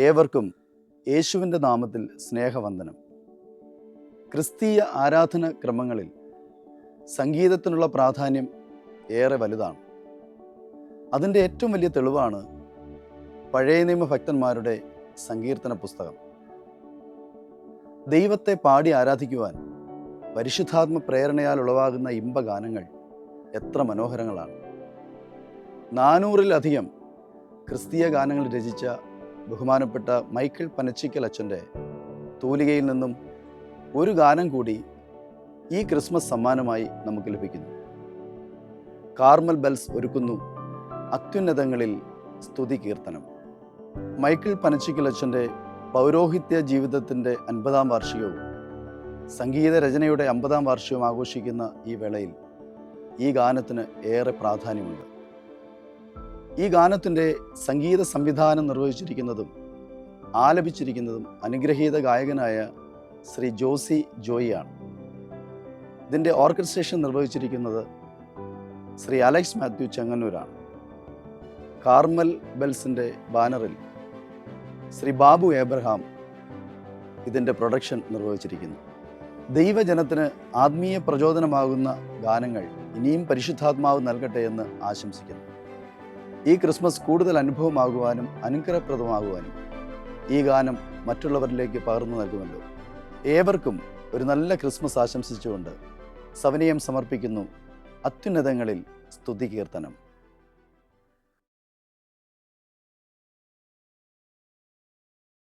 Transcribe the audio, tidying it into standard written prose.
ഏവർക്കും യേശുവിൻ്റെ നാമത്തിൽ സ്നേഹവന്ദനം. ക്രിസ്തീയ ആരാധന ക്രമങ്ങളിൽ സംഗീതത്തിനുള്ള പ്രാധാന്യം ഏറെ വലുതാണ്. അതിൻ്റെ ഏറ്റവും വലിയ തെളിവാണ് പഴയ നിയമ ഭക്തന്മാരുടെ സങ്കീർത്തന പുസ്തകം. ദൈവത്തെ പാടി ആരാധിക്കുവാൻ പരിശുദ്ധാത്മ പ്രേരണയാൽ ഉളവാകുന്ന ഇമ്പഗാനങ്ങൾ എത്ര മനോഹരങ്ങളാണ്. 400-ലധികം ക്രിസ്തീയ ഗാനങ്ങൾ രചിച്ച ബഹുമാനപ്പെട്ട മൈക്കിൾ പനച്ചിക്കൽ അച്ഛൻ്റെ തൂലികയിൽ നിന്നും ഒരു ഗാനം കൂടി ഈ ക്രിസ്മസ് സമ്മാനമായി നമുക്ക് ലഭിക്കുന്നു. കാർമൽ ബെൽസ് ഒരുക്കുന്നു അത്യുന്നതങ്ങളിൽ സ്തുതി കീർത്തനം. മൈക്കിൾ പനച്ചിക്കൽ അച്ഛൻ്റെ പൗരോഹിത്യ ജീവിതത്തിൻ്റെ 50-ാം വാർഷികവും സംഗീത രചനയുടെ 50-ാം വാർഷികവും ആഘോഷിക്കുന്ന ഈ വേളയിൽ ഈ ഗാനത്തിന് ഏറെ പ്രാധാന്യമുണ്ട്. ഈ ഗാനത്തിൻ്റെ സംഗീത സംവിധാനം നിർവഹിച്ചിരിക്കുന്നതും ആലപിച്ചിരിക്കുന്നതും അനുഗ്രഹീത ഗായകനായ ശ്രീ ജോസി ജോയിയാണ്. ഇതിൻ്റെ ഓർക്കസ്ട്രേഷൻ നിർവഹിച്ചിരിക്കുന്നത് ശ്രീ അലക്സ് മാത്യു ചെങ്ങന്നൂരാണ്. കാർമൽ ബെൽസിൻ്റെ ബാനറിൽ ശ്രീ ബാബു ഏബ്രഹാം ഇതിൻ്റെ പ്രൊഡക്ഷൻ നിർവഹിച്ചിരിക്കുന്നു. ദൈവജനത്തിന് ആത്മീയ പ്രചോദനമാകുന്ന ഗാനങ്ങൾ ഇനിയും പരിശുദ്ധാത്മാവ് നൽകട്ടെ എന്ന് ആശംസിക്കുന്നു. ഈ ക്രിസ്മസ് കൂടുതൽ അനുഭവമാകുവാനും അനുഗ്രഹപ്രദമാകുവാനും ഈ ഗാനം മറ്റുള്ളവരിലേക്ക് പകർന്നു നൽകുമല്ലോ. ഏവർക്കും ഒരു നല്ല ക്രിസ്മസ് ആശംസിച്ചുകൊണ്ട് സവനീയം സമർപ്പിക്കുന്നു അത്യുന്നതങ്ങളിൽ സ്തുതി കീർത്തനം.